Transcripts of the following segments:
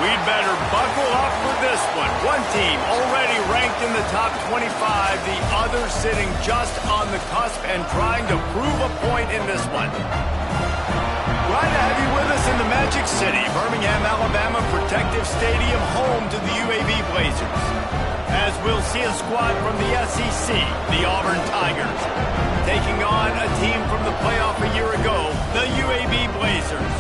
We'd better buckle up for this one. One team already ranked in the top 25, the other sitting just on the cusp and trying to prove a point in this one. Glad to have you with us in the Magic City, Birmingham, Alabama Protective Stadium, home to the UAB Blazers. As we'll see a squad from the SEC, the Auburn Tigers, taking on a team from the playoff a year ago, the UAB Blazers.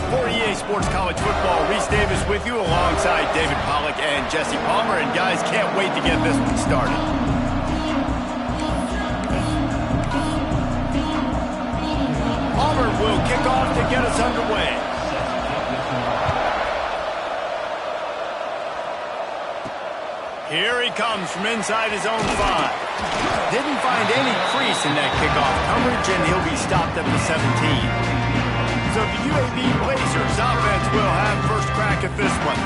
For EA Sports College Football, Reese Davis with you alongside David Pollack and Jesse Palmer. And guys, can't wait to get this one started. Auburn will kick off to get us underway. Here he comes from inside his own 5. Didn't find any crease in that kickoff coverage, and he'll be stopped at the 17. So the UAB Blazers offense will have first crack at this one.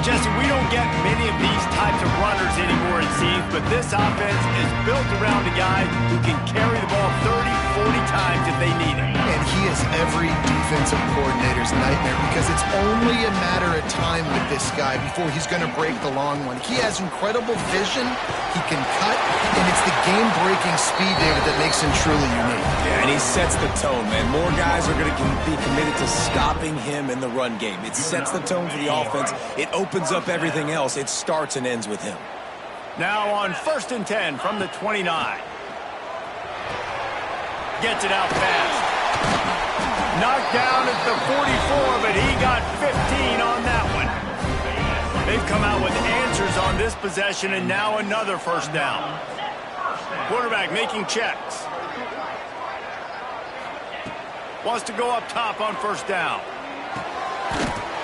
Jesse, we don't get many of these types of runners anymore, it seems, but this offense is built around a guy who can carry the ball 30, 40 times if they need it. And he is every defensive coordinator's nightmare because it's only a matter of time with this guy before he's going to break the long one. He has incredible vision, he can cut, and it's the game-breaking speed, David, that makes him truly unique. Yeah, and he sets the tone, man. More guys are going to be committed to stopping him in the run game. It sets the tone for the offense. It opens up everything else. It starts and ends with him. Now on 1st and 10 from the 29. Gets it out fast. Knocked down at the 44, but he got 15 on that one. They've come out with answers on this possession, and now another first down. Quarterback making checks. Wants to go up top on first down.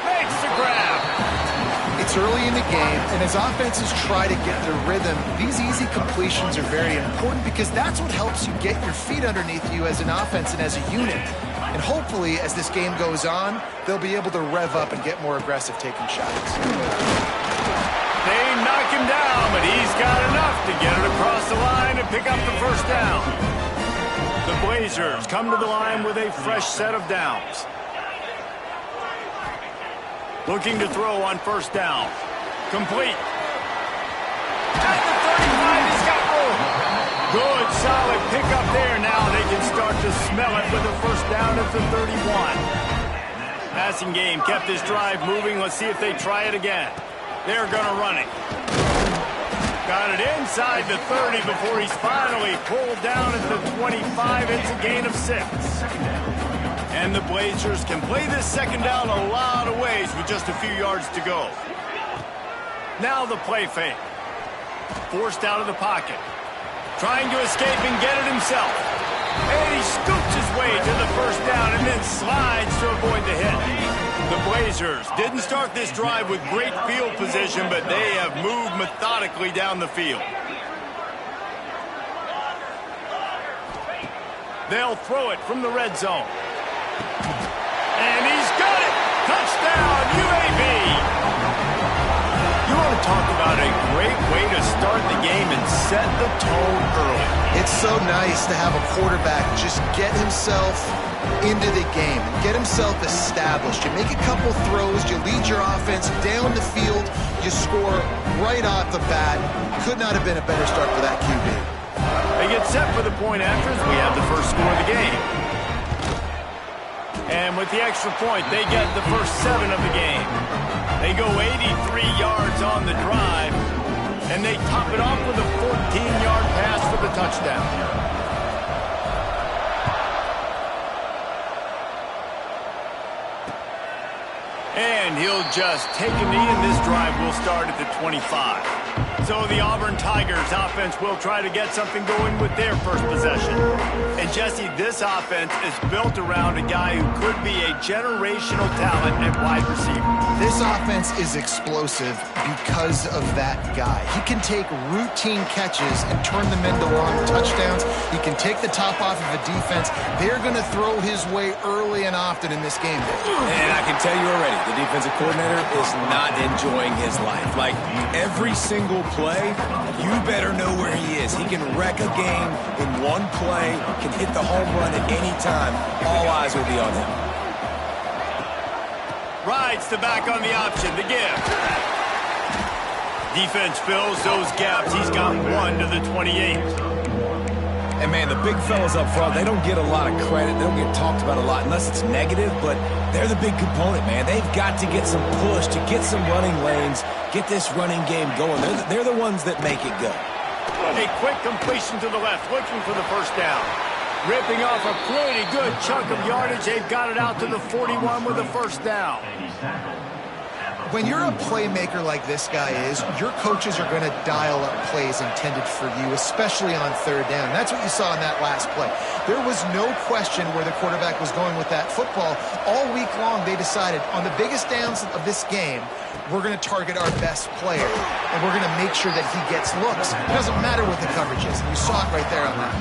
Makes the grab. It's early in the game, and as offenses try to get their rhythm, these easy completions are very important because that's what helps you get your feet underneath you as an offense and as a unit. And hopefully, as this game goes on, they'll be able to rev up and get more aggressive taking shots. They knock him down, but he's got enough to get it across the line and pick up the first down. The Blazers come to the line with a fresh set of downs. Looking to throw on first down. Complete. At the 35, he's got room. Good, solid pickup there. Now they can start to smell it with a first down at the 31. Passing game kept this drive moving. Let's see if they try it again. They're going to run it. Got it inside the 30 before he's finally pulled down at the 25. It's a gain of 6. And the Blazers can play this second down a lot of ways with just a few yards to go. Now the play fake. Forced out of the pocket. Trying to escape and get it himself. And he scoops his way to the first down and then slides to avoid the hit. The Blazers didn't start this drive with great field position, but they have moved methodically down the field. They'll throw it from the red zone. And he's got it! Touchdown, UAB! You want to talk about a great way to start the game and set the tone early. It's so nice to have a quarterback just get himself into the game and get himself established. You make a couple throws, you lead your offense down the field, you score right off the bat. Could not have been a better start for that QB. They get set for the point after as we have the first score of the game. And with the extra point, they get the first 7 of the game. They go 83 yards on the drive, and they top it off with a 14-yard pass for the touchdown. And he'll just take a knee, and this drive will start at the 25. So the Auburn Tigers offense will try to get something going with their first possession. And Jesse, this offense is built around a guy who could be a generational talent at wide receiver. This offense is explosive because of that guy. He can take routine catches and turn them into long touchdowns. He can take the top off of a defense. They're going to throw his way early and often in this game. And I can tell you already, the defensive coordinator is not enjoying his life. Like, every single play, you better know where he is. He can wreck a game in one play, can hit the home run at any time. All eyes will be on him. Rides the back on the option, the give. Defense fills those gaps. He's got 1 to the 28. And, man, the big fellas up front, they don't get a lot of credit. They don't get talked about a lot unless it's negative, but they're the big component, man. They've got to get some push, to get some running lanes, get this running game going. They're the ones that make it go. A quick completion to the left, looking for the first down. Ripping off a pretty good chunk of yardage. They've got it out to the 41 with a first down. When you're a playmaker like this guy is, your coaches are going to dial up plays intended for you, especially on third down. That's what you saw in that last play. There was no question where the quarterback was going with that football. All week long, they decided on the biggest downs of this game, we're going to target our best player, and we're going to make sure that he gets looks. It doesn't matter what the coverage is, and you saw it right there on that.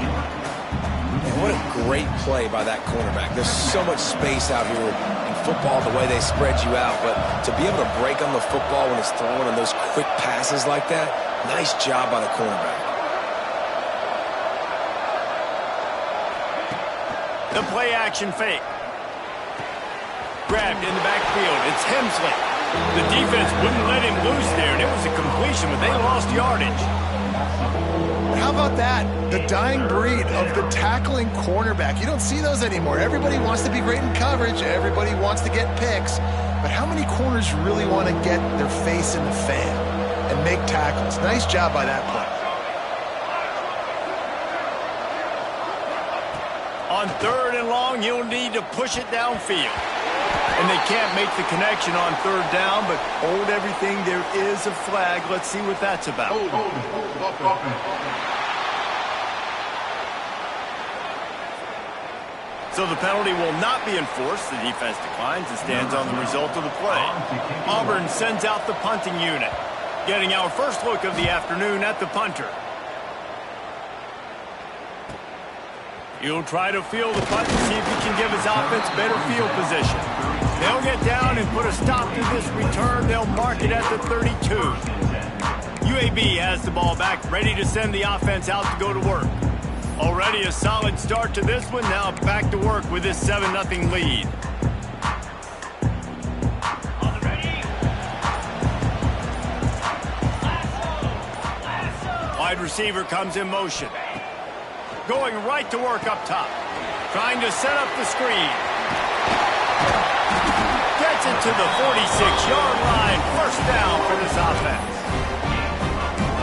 And what a great play by that cornerback. There's so much space out here in football, the way they spread you out, but to be able to break on the football when it's thrown and those quick passes like that, nice job by the cornerback. The play action fake. Grabbed in the backfield. It's Hemsley. The defense wouldn't let him loose there, and it was a completion, but they lost yardage. How about that? The dying breed of the tackling cornerback. You don't see those anymore. Everybody wants to be great in coverage. Everybody wants to get picks. But how many corners really want to get their face in the fan and make tackles? Nice job by that play. On 3rd and long, you'll need to push it downfield. And they can't make the connection on 3rd down, but hold everything. There is a flag. Let's see what that's about. So the penalty will not be enforced. The defense declines and stands on the result of the play. Auburn sends out the punting unit, getting our first look of the afternoon at the punter. He'll try to field the punt and see if he can give his offense better field position. They'll get down and put a stop to this return. They'll mark it at the 32. UAB has the ball back, ready to send the offense out to go to work. Already a solid start to this one. Now back to work with this 7-0 lead. Wide receiver comes in motion. Going right to work up top. Trying to set up the screen. Gets it to the 46-yard line. First down for this offense.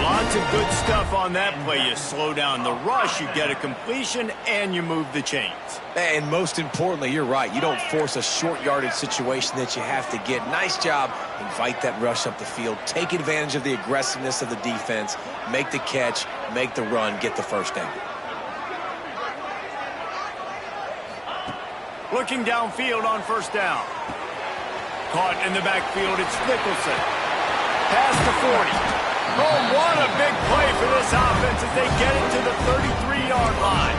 Lots of good stuff on that play. You slow down the rush, you get a completion, and you move the chains. And most importantly, you're right. You don't force a short yardage situation that you have to get. Nice job. Invite that rush up the field. Take advantage of the aggressiveness of the defense. Make the catch, make the run, get the first down. Looking downfield on first down. Caught in the backfield, it's Nicholson. Past the 40. Oh, what a big play for this offense as they get it to the 33-yard line.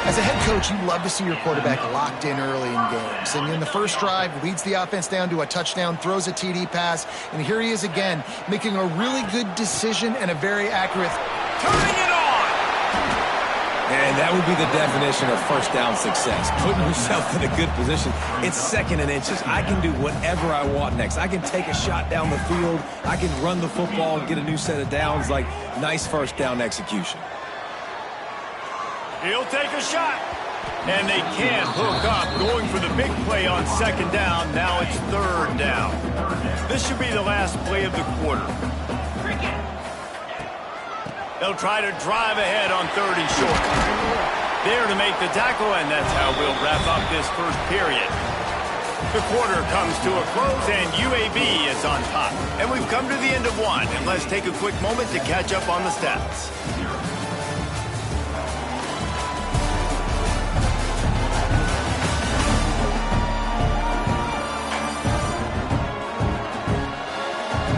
As a head coach, you love to see your quarterback locked in early in games. And in the first drive, leads the offense down to a touchdown, throws a TD pass, and here he is again, making a really good decision and a very accurate. Turning it on! And that would be the definition of first down success, putting yourself in a good position. It's 2nd and inches. I can do whatever I want next. I can take a shot down the field. I can run the football and get a new set of downs. Like, nice first down execution. He'll take a shot. And they can't hook up. Going for the big play on 2nd down. Now it's 3rd down. This should be the last play of the quarter. They'll try to drive ahead on 3rd and short. There to make the tackle, and that's how we'll wrap up this first period. The quarter comes to a close, and UAB is on top. And we've come to the end of one, and let's take a quick moment to catch up on the stats.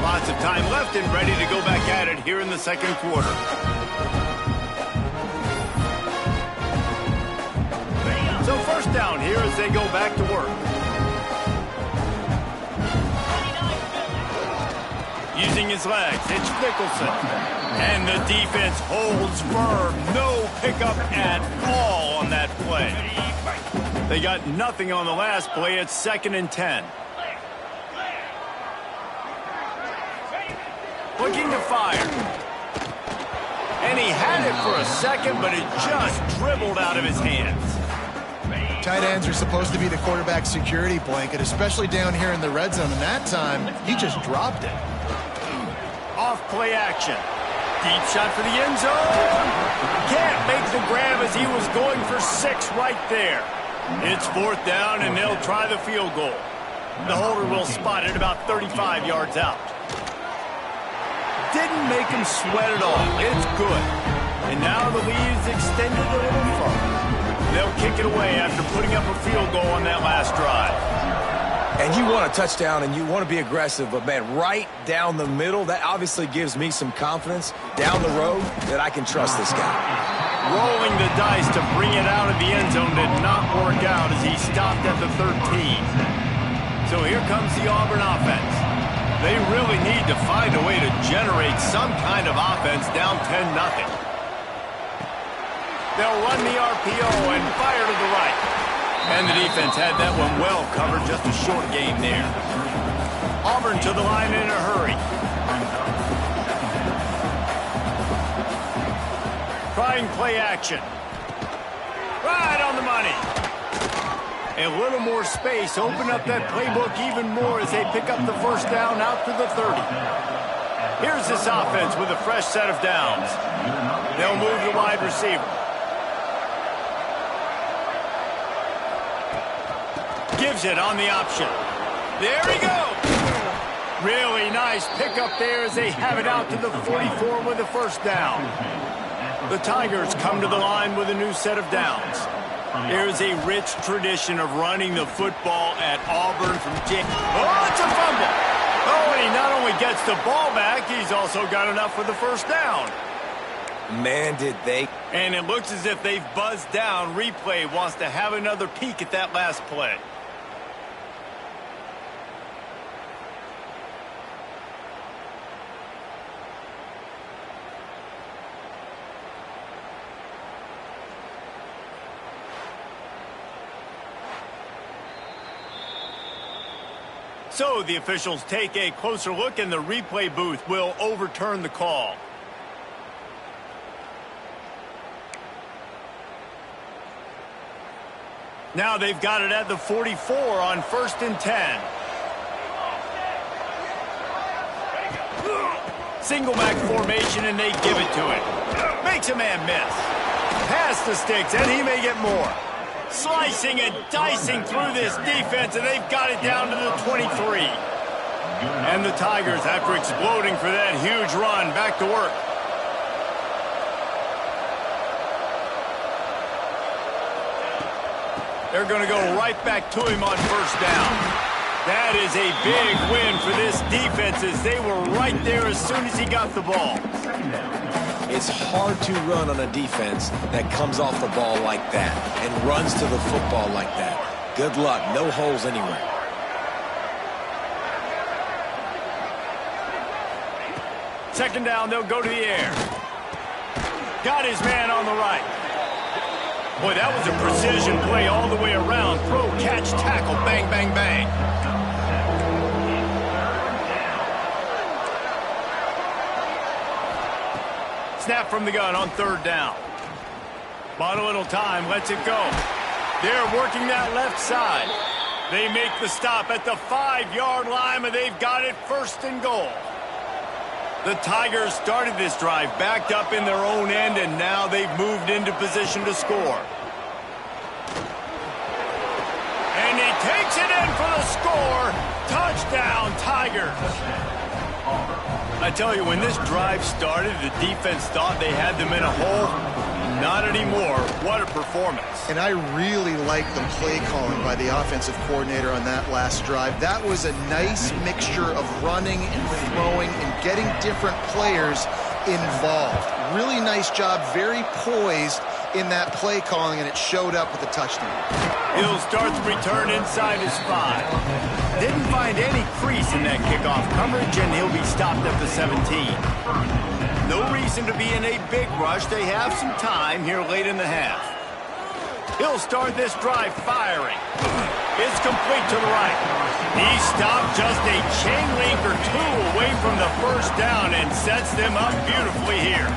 Lots of time left and ready to go back at it here in the second quarter. So first down here as they go back to work. Using his legs, it's Nicholson. And the defense holds firm. No pickup at all on that play. They got nothing on the last play. It's 2nd and 10. Looking to fire. And he had it for a second, but it just dribbled out of his hands. Tight ends are supposed to be the quarterback's security blanket, especially down here in the red zone. And that time, he just dropped it. Off play action. Deep shot for the end zone. Can't make the grab as he was going for 6 right there. It's 4th down, and they'll try the field goal. The holder will spot it about 35 yards out. Didn't make him sweat at all. It's good. And now the lead is extended a little further. They'll kick it away after putting up a field goal on that last drive. And you want a touchdown and you want to be aggressive, but, man, right down the middle, that obviously gives me some confidence down the road that I can trust this guy. Rolling the dice to bring it out of the end zone did not work out as he stopped at the 13. So here comes the Auburn offense. They really need to find a way to generate some kind of offense down 10-0. They'll run the RPO and fire to the right. And the defense had that one well covered, just a short game there. Auburn to the line in a hurry. Trying play action. Right on the money. A little more space. Open up that playbook even more as they pick up the 1st down out to the 30. Here's this offense with a fresh set of downs. They'll move the wide receiver. Gives it on the option. There he goes. Really nice pickup there as they have it out to the 44 with the 1st down. The Tigers come to the line with a new set of downs. There's a rich tradition of running the football at Auburn from Jake. Oh, it's a fumble. Oh, and he not only gets the ball back, he's also got enough for the 1st down. Man, did they. And it looks as if they've buzzed down. Replay wants to have another peek at that last play. So the officials take a closer look, and the replay booth will overturn the call. Now they've got it at the 44 on 1st and 10. Single back formation, and they give it to him. Makes a man miss. Pass the sticks, and he may get more. Slicing and dicing through this defense, and they've got it down to the 23. And the Tigers, after exploding for that huge run, back to work. They're going to go right back to him on 1st down. That is a big win for this defense as they were right there as soon as he got the ball. It's hard to run on a defense that comes off the ball like that and runs to the football like that. Good luck. No holes anywhere. Second down, they'll go to the air. Got his man on the right. Boy, that was a precision play all the way around. Throw, catch, tackle, bang, bang, bang. Snap from the gun on 3rd down. Bought a little time, lets it go. They're working that left side. They make the stop at the 5-yard line, but they've got it 1st and goal. The Tigers started this drive backed up in their own end, and now they've moved into position to score. And he takes it in for the score. Touchdown, Tigers. I tell you, when this drive started, the defense thought they had them in a hole. Not anymore. What a performance. And I really like the play calling by the offensive coordinator on that last drive. That was a nice mixture of running and throwing and getting different players involved. Really nice job, very poised in that play calling, and it showed up with a touchdown. He'll start the return inside his 5. Didn't find any crease in that kickoff coverage, and he'll be stopped at the 17. No reason to be in a big rush. They have some time here late in the half. He'll start this drive firing. It's complete to the right. He stopped just a chain link or two away from the first down and sets them up beautifully here.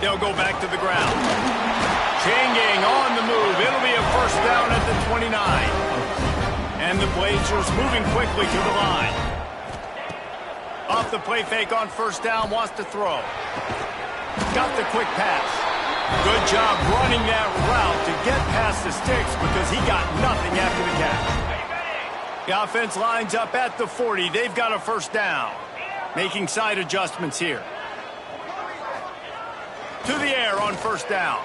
They'll go back to the ground. Chain gang on the move. It'll be a first down at the 29. And the Blazers moving quickly to the line. Off the play fake on first down, wants to throw. Got the quick pass. Good job running that route to get past the sticks because he got nothing after the catch. The offense lines up at the 40. They've got a first down. Making side adjustments here. To the air on first down.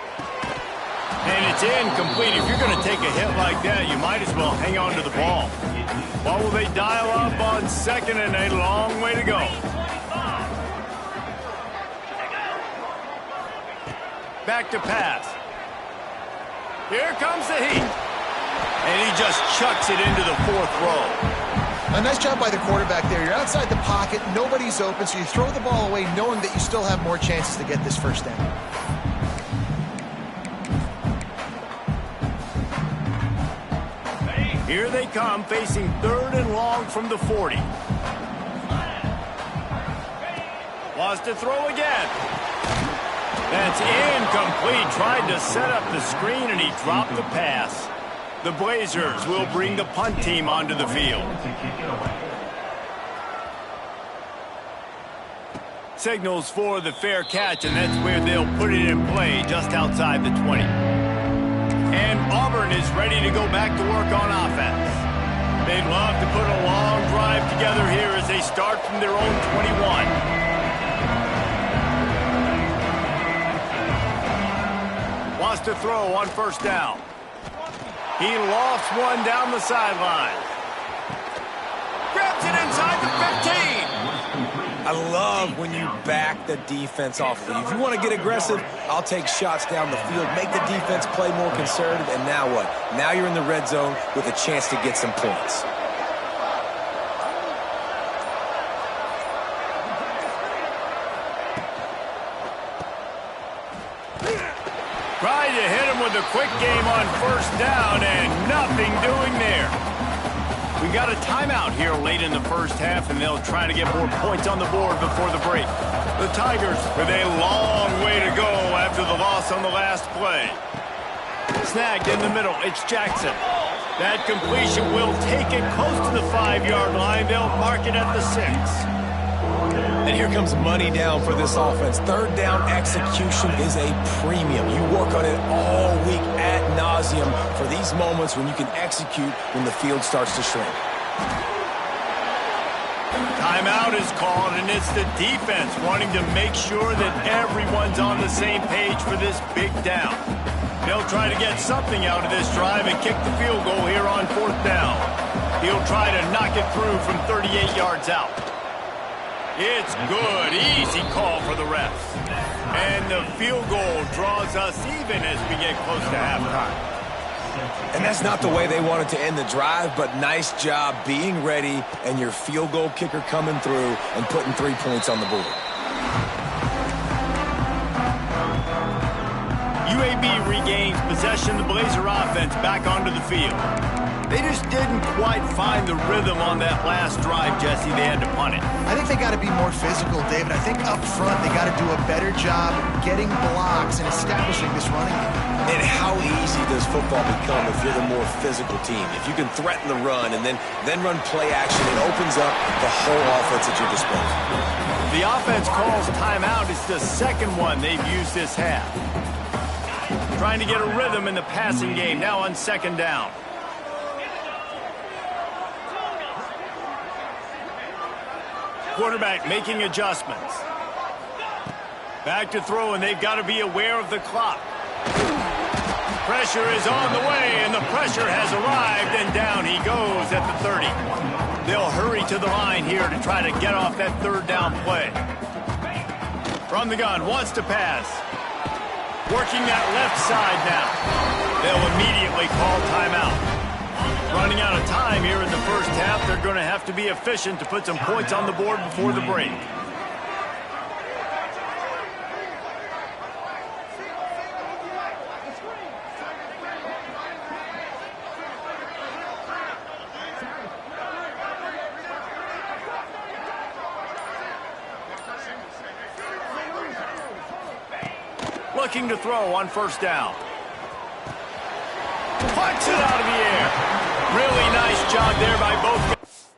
And it's incomplete. If you're going to take a hit like that, you might as well hang on to the ball. What will they dial up on second and a long way to go? Back to pass. Here comes the heat. And he just chucks it into the fourth row. A nice job by the quarterback there. You're outside the pocket, nobody's open, so you throw the ball away knowing that you still have more chances to get this first down. Here they come, facing third and long from the 40. Wants to throw again. That's incomplete. Tried to set up the screen, and he dropped the pass. The Blazers will bring the punt team onto the field. Signals for the fair catch, and that's where they'll put it in play, just outside the 20. And Auburn is ready to go back to work on offense. They'd love to put a long drive together here as they start from their own 21. Wants to throw on first down. He lofts one down the sideline. Grabs it inside the 15. I love when you back the defense off lead. If you want to get aggressive, I'll take shots down the field, make the defense play more conservative, and now what? Now you're in the red zone with a chance to get some points. Tried to hit him with a quick game on first down, and nothing doing there. We got a timeout here late in the first half, and they'll try to get more points on the board before the break. The Tigers with a long way to go after the loss on the last play. Snagged in the middle, it's Jackson. That completion will take it close to the 5-yard line. They'll mark it at the 6. And here comes money down for this offense. Third down execution is a premium. You work on it all week ad nauseum for these moments when you can execute when the field starts to shrink. Timeout is called, and it's the defense wanting to make sure that everyone's on the same page for this big down. They'll try to get something out of this drive and kick the field goal here on fourth down. He'll try to knock it through from 38 yards out. It's good. Easy call for the refs. And the field goal draws us even as we get close to halftime. And that's not the way they wanted to end the drive, but nice job being ready and your field goal kicker coming through and putting 3 points on the board. UAB regains possession. The Blazer offense back onto the field. They just didn't quite find the rhythm on that last drive, Jesse. They had to punt it. I think they got to be more physical, David. I think up front they got to do a better job getting blocks and establishing this running game. And how easy does football become if you're the more physical team? If you can threaten the run and then run play action, it opens up the whole offense at your disposal. The offense calls timeout. It's the second one they've used this half. Trying to get a rhythm in the passing game now on second down. Quarterback making adjustments. Back to throw, and they've got to be aware of the clock. Pressure is on the way, and the pressure has arrived, and down he goes at the 30. They'll hurry to the line here to try to get off that third down play. From the gun, wants to pass. Working that left side now. They'll immediately call timeout. Running out of time here in the first half. They're going to have to be efficient to put some points on the board before the break. looking to throw on first down. Punch it out of the air. Really nice job there by both guys.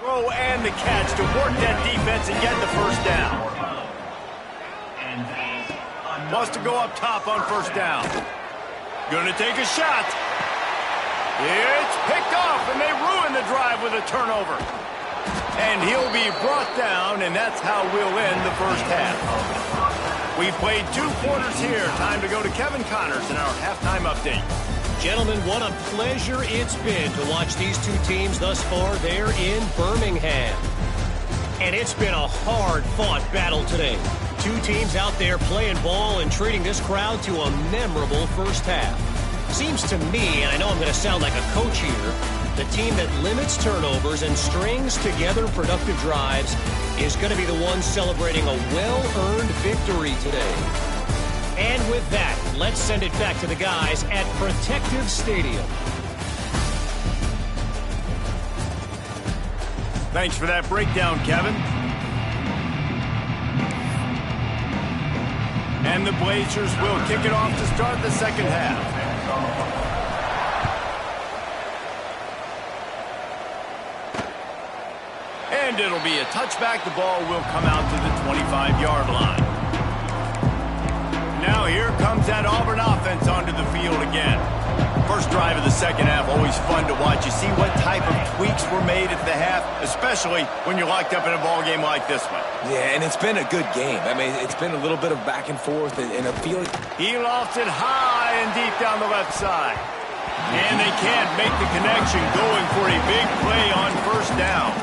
Throw and the catch to work that defense and get the first down. Wants to go up top on first down. Gonna take a shot. It's picked off, and they ruin the drive with a turnover. And he'll be brought down, and that's how we'll end the first half. We've played 2 quarters here. Time to go to Kevin Connors in our halftime update. Gentlemen, what a pleasure it's been to watch these 2 teams thus far there in Birmingham. And it's been a hard-fought battle today. 2 teams out there playing ball and treating this crowd to a memorable first half. Seems to me, and I know I'm going to sound like a coach here, the team that limits turnovers and strings together productive drives is going to be the one celebrating a well-earned victory today. And with that, let's send it back to the guys at Protective Stadium. Thanks for that breakdown, Kevin. And the Blazers will kick it off to start the second half. And it'll be a touchback. The ball will come out to the 25-yard line. Now here comes that Auburn offense onto the field again. First drive of the second half, always fun to watch. You see what type of tweaks were made at the half, especially when you're locked up in a ball game like this one. Yeah, and it's been a good game. I mean, it's been a little bit of back and forth and a feeling. He lofts it high and deep down the left side. And they can't make the connection, going for a big play on first down.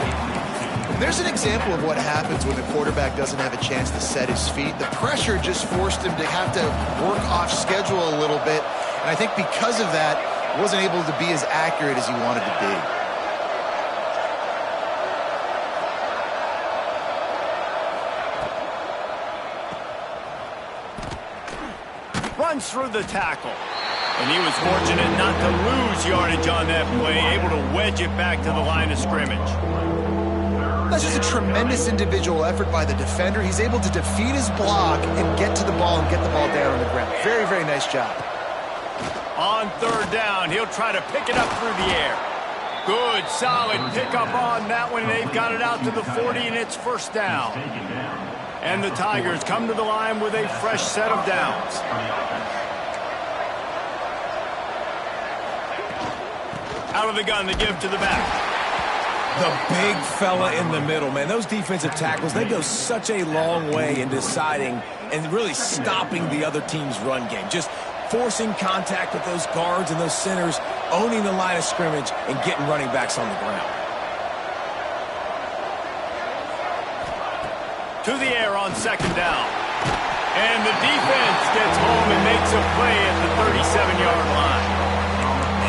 There's an example of what happens when the quarterback doesn't have a chance to set his feet. The pressure just forced him to have to work off schedule a little bit. And I think because of that, he wasn't able to be as accurate as he wanted to be. Runs through the tackle. And he was fortunate not to lose yardage on that play, able to wedge it back to the line of scrimmage. That's just a tremendous individual effort by the defender. He's able to defeat his block and get to the ball and get the ball down on the ground. Very, very nice job. On third down, he'll try to pick it up through the air. Good, solid pickup on that one. They've got it out to the 40, and it's first down. And the Tigers come to the line with a fresh set of downs. Out of the gun, the give to the back. The big fella in the middle, man. Those defensive tackles, they go such a long way in deciding and really stopping the other team's run game. Just forcing contact with those guards and those centers, owning the line of scrimmage, and getting running backs on the ground. To the air on second down. And the defense gets home and makes a play at the 37-yard line.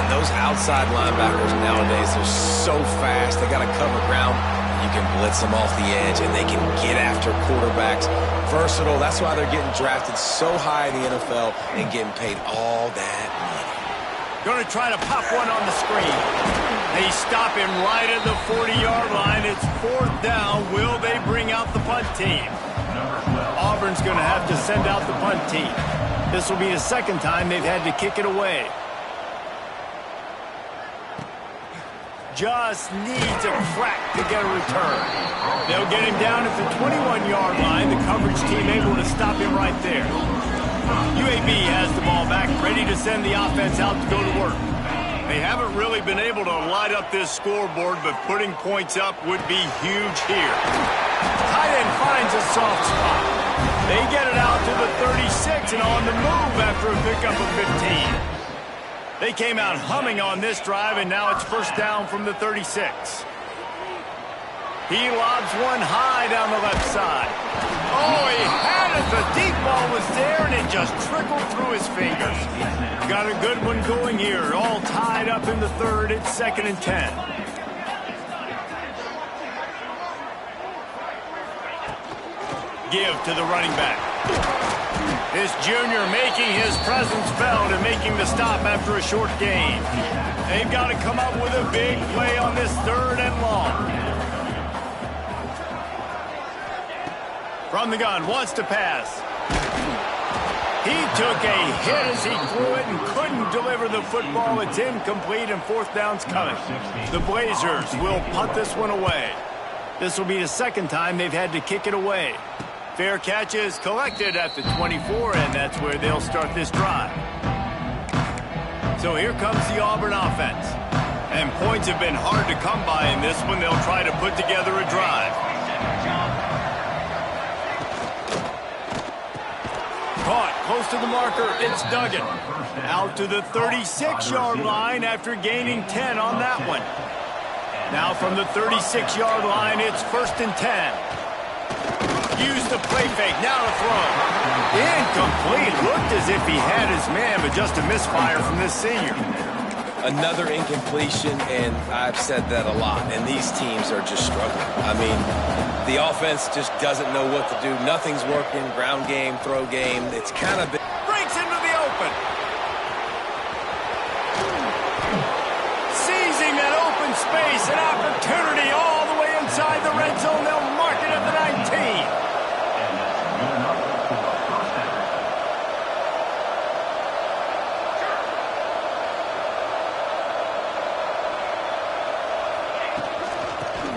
Those outside linebackers nowadays, they're so fast. They got to cover ground. You can blitz them off the edge, and they can get after quarterbacks. Versatile. That's why they're getting drafted so high in the NFL and getting paid all that money. Going to try to pop one on the screen. They stop him right at the 40-yard line. It's fourth down. Will they bring out the punt team? Auburn's going to have to send out the punt team. This will be the second time they've had to kick it away. Just needs a crack to get a return. They'll get him down at the 21-yard line. The coverage team able to stop him right there. UAB has the ball back, ready to send the offense out to go to work. They haven't really been able to light up this scoreboard, but putting points up would be huge here. Tight end finds a soft spot. They get it out to the 36 and on the move after a pickup of 15. They came out humming on this drive, and now it's first down from the 36. He lobs one high down the left side. Oh, he had it. The deep ball was there, and it just trickled through his fingers. Got a good one going here. All tied up in the third. It's 2nd and 10. Give to the running back. This junior making his presence felt and making the stop after a short gain. They've got to come up with a big play on this 3rd and long. From the gun, wants to pass. He took a hit as he threw it and couldn't deliver the football. It's incomplete and fourth down's coming. The Blazers will punt this one away. This will be the second time they've had to kick it away. Fair catch is collected at the 24, and that's where they'll start this drive. So here comes the Auburn offense. And points have been hard to come by in this one. They'll try to put together a drive. Caught close to the marker. It's Duggan. Out to the 36-yard line after gaining 10 on that one. Now from the 36-yard line, it's 1st and 10. Use the play fake. Now to throw. Incomplete. Looked as if he had his man, but just a misfire from this senior. Another incompletion, and I've said that a lot, and these teams are just struggling. I mean, the offense just doesn't know what to do. Nothing's working. Ground game, throw game. It's kind of been... Breaks into the open. Seizing that open space, an opportunity all the way inside the red zone. They'll mark it at the 19.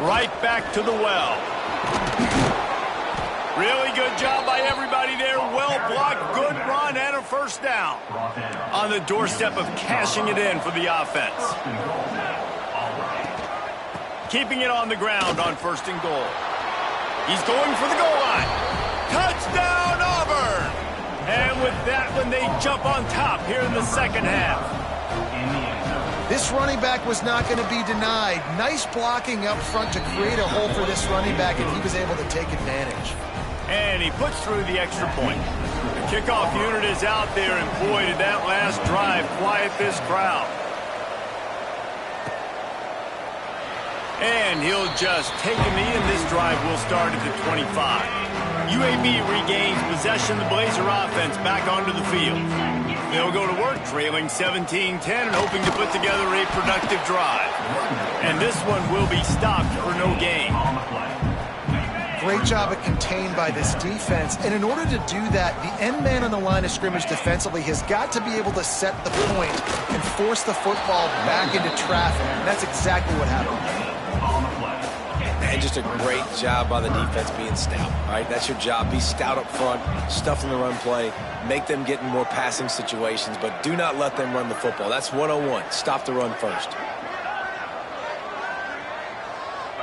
Right back to the well. Really good job by everybody there. Well blocked, good run, and a first down. On the doorstep of cashing it in for the offense. Keeping it on the ground on 1st and goal. He's going for the goal line. Touchdown, Auburn! And with that one, they jump on top here in the second half. This running back was not going to be denied. Nice blocking up front to create a hole for this running back, and he was able to take advantage. And he puts through the extra point. The kickoff unit is out there, and boy, did that last drive quiet this crowd. And he'll just take a knee, and this drive will start at the 25. UAB regains possession. The Blazer offense back onto the field. They'll go to work trailing 17-10 and hoping to put together a productive drive. And this one will be stopped for no gain. Great job at contained by this defense. And in order to do that, the end man on the line of scrimmage defensively has got to be able to set the point and force the football back into traffic. And that's exactly what happened. And just a great job by the defense being stout, right? That's your job. Be stout up front, stuff in the run play, make them get in more passing situations, but do not let them run the football. That's 101. Stop the run first.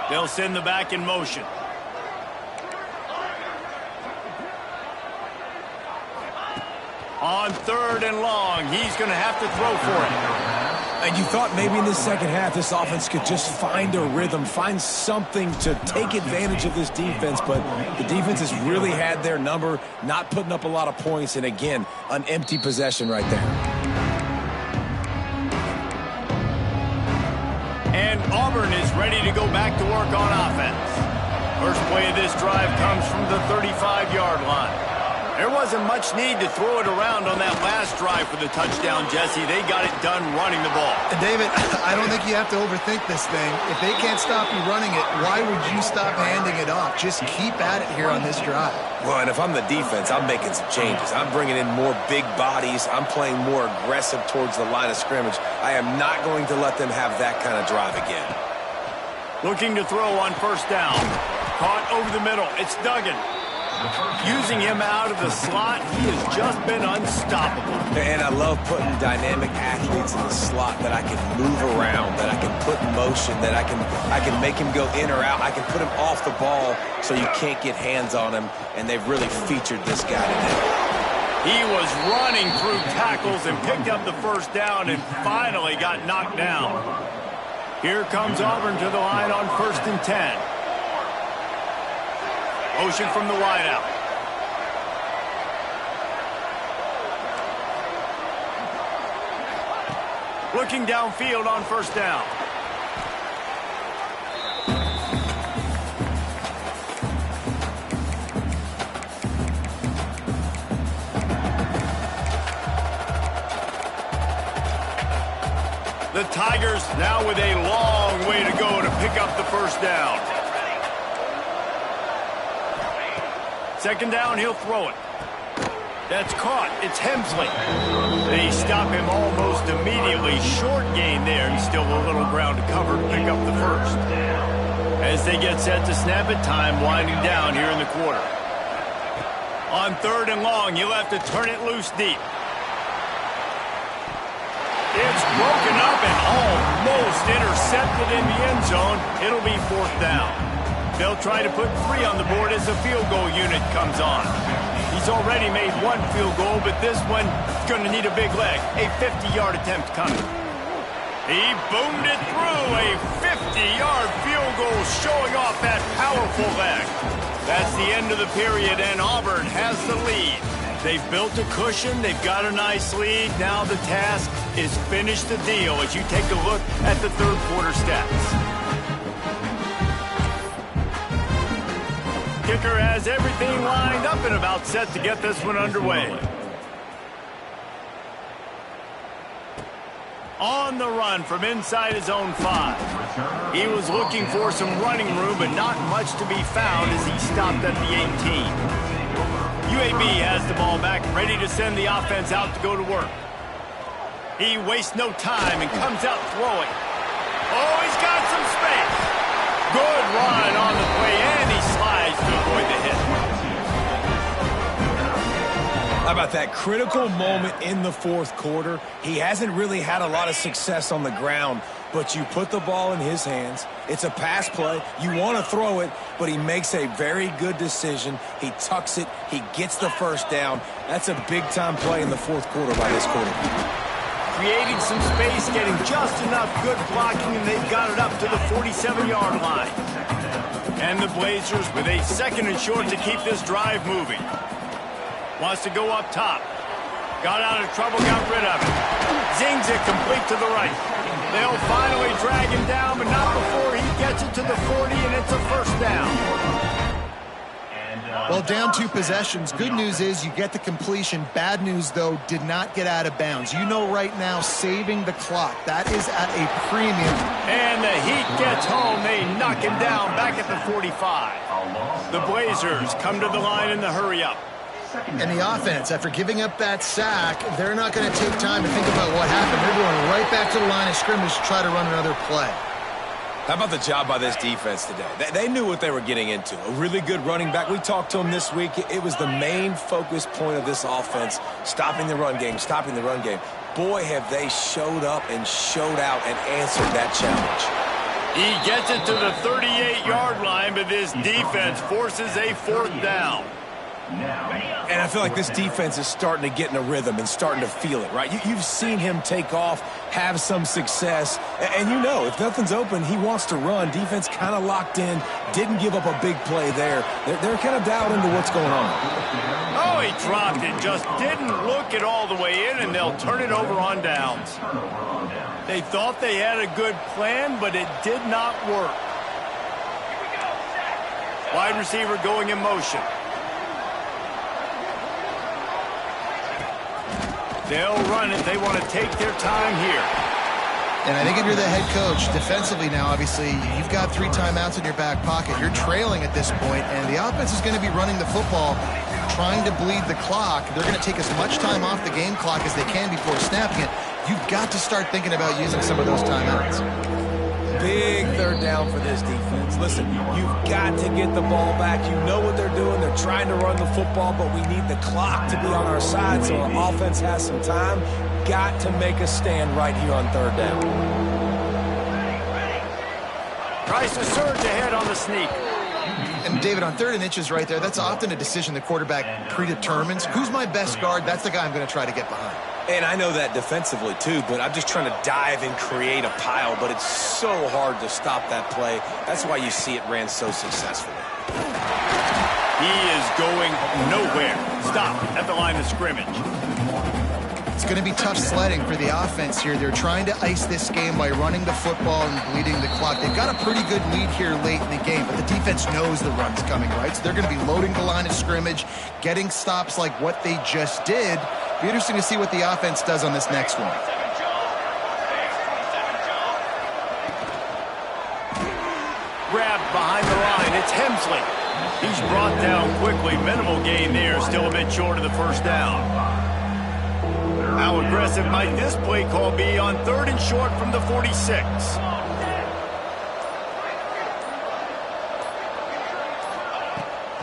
They'll send the back in motion. On 3rd and long, he's going to have to throw for it. And you thought maybe in the second half this offense could just find a rhythm, find something to take advantage of this defense, but the defense has really had their number, not putting up a lot of points, and again, an empty possession right there. And Auburn is ready to go back to work on offense. First play of this drive comes from the 35-yard line. There wasn't much need to throw it around on that last drive for the touchdown, Jesse. They got it done running the ball. David, I don't think you have to overthink this thing. If they can't stop you running it, why would you stop handing it off? Just keep at it here on this drive. Well, and if I'm the defense, I'm making some changes. I'm bringing in more big bodies. I'm playing more aggressive towards the line of scrimmage. I am not going to let them have that kind of drive again. Looking to throw on 1st down. Caught over the middle. It's Duggan. Using him out of the slot, he has just been unstoppable. And I love putting dynamic athletes in the slot that I can move around, that I can put in motion, that I can make him go in or out. I can put him off the ball so you can't get hands on him, and they've really featured this guy today. He was running through tackles and picked up the 1st down and finally got knocked down. Here comes Auburn to the line on 1st and 10. Motion from the wideout. Looking downfield on 1st down. The Tigers now with a long way to go to pick up the 1st down. Second down, he'll throw it. That's caught. It's Hemsley. They stop him almost immediately. Short gain there, and still a little ground to cover to pick up the first. As they get set to snap it, time winding down here in the quarter. On 3rd and long, you'll have to turn it loose deep. It's broken up and almost intercepted in the end zone. It'll be 4th down. They'll try to put 3 on the board as the field goal unit comes on. He's already made 1 field goal, but this one is going to need a big leg. A 50-yard attempt coming. He boomed it through. A 50-yard field goal showing off that powerful leg. That's the end of the period, and Auburn has the lead. They've built a cushion. They've got a nice lead. Now the task is finish the deal as you take a look at the 3rd quarter stats. Kicker has everything lined up and about set to get this one underway. On the run from inside his own 5. He was looking for some running room, but not much to be found as he stopped at the 18. UAB has the ball back, ready to send the offense out to go to work. He wastes no time and comes out throwing. Oh, he's got some space. Good run on the play, and he slides to avoid the hit. How about that critical moment in the 4th quarter? He hasn't really had a lot of success on the ground, but you put the ball in his hands. It's a pass play. You want to throw it, but he makes a very good decision. He tucks it. He gets the first down. That's a big-time play in the 4th quarter by this quarterback. Creating some space, getting just enough good blocking, and they've got it up to the 47-yard line. And the Blazers with a 2nd and short to keep this drive moving. Wants to go up top. Got out of trouble, got rid of it. Zings it complete to the right. They'll finally drag him down, but not before he gets it to the 40, and it's a 1st down. Well, down 2 possessions. Good news is you get the completion. Bad news, though, did not get out of bounds. You know right now, saving the clock. That is at a premium. And the Heat gets home. They knock him down back at the 45. The Blazers come to the line in the hurry-up. And the offense, after giving up that sack, they're not going to take time to think about what happened. They're going right back to the line of scrimmage to try to run another play. How about the job by this defense today? They knew what they were getting into. A really good running back. We talked to him this week. It was the main focus point of this offense, stopping the run game, stopping the run game. Boy, have they showed up and showed out and answered that challenge. He gets it to the 38-yard line, but this defense forces a 4th down. And I feel like this defense is starting to get in a rhythm and starting to feel it, right? You've seen him take off, have some success, and you know if nothing's open, he wants to run. Defense kind of locked in, didn't give up a big play there. They're kind of dialed into what's going on. Oh, he dropped it, just didn't look it all the way in, and they'll turn it over on downs. They thought they had a good plan, but it did not work. Wide receiver going in motion. They'll run it. They want to take their time here. And I think if you're the head coach, defensively now, obviously, you've got 3 timeouts in your back pocket. You're trailing at this point, and the offense is going to be running the football, trying to bleed the clock. They're going to take as much time off the game clock as they can before snapping it. You've got to start thinking about using some of those timeouts. Big 3rd down for this defense. Listen, you've got to get the ball back. You know what they're doing. They're trying to run the football, but we need the clock to be on our side so our offense has some time. Got to make a stand right here on 3rd down. Tries to surge ahead on the sneak. And David, on 3rd and inches right there, that's often a decision the quarterback predetermines. Who's my best guard? That's the guy I'm going to try to get behind. And I know that defensively, too, but I'm just trying to dive and create a pile, but it's so hard to stop that play. That's why you see it ran so successfully. He is going nowhere. Stop at the line of scrimmage. It's going to be tough sledding for the offense here. They're trying to ice this game by running the football and bleeding the clock. They've got a pretty good lead here late in the game, but the defense knows the run's coming, right? So they're going to be loading the line of scrimmage, getting stops like what they just did. Be interesting to see what the offense does on this next one. Grabbed behind the line. It's It's Hemsley. He's brought down quickly. Minimal gain there. Still a bit short of the first down. How aggressive might this play call be on 3rd and short from the 46?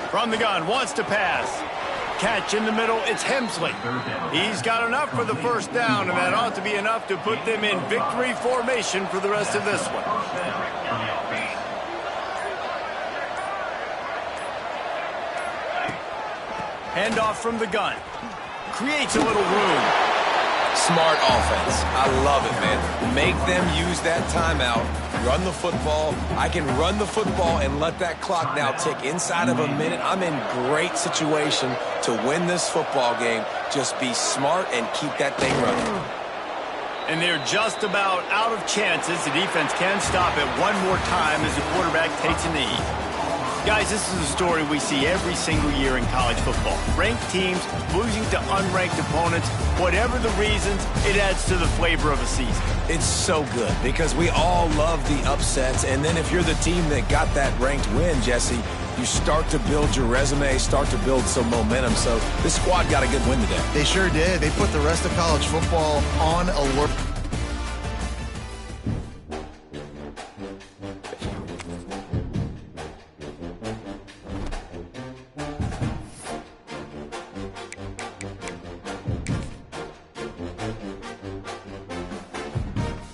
From the gun, wants to pass. Catch in the middle, it's Hemsley. He's got enough for the first down, and that ought to be enough to put them in victory formation for the rest of this one. Handoff from the gun. Creates a little room. Smart offense. I love it, man. Make them use that timeout. Run the football. I can run the football and let that clock now tick inside of a minute. I'm in great situation to win this football game. Just be smart and keep that thing running. And they're just about out of chances. The defense can stop it one more time as the quarterback takes a knee. Guys, this is a story we see every single year in college football. Ranked teams losing to unranked opponents. Whatever the reasons, it adds to the flavor of a season. It's so good because we all love the upsets. And then if you're the team that got that ranked win, Jesse, you start to build your resume, start to build some momentum. So this squad got a good win today. They sure did. They put the rest of college football on alert.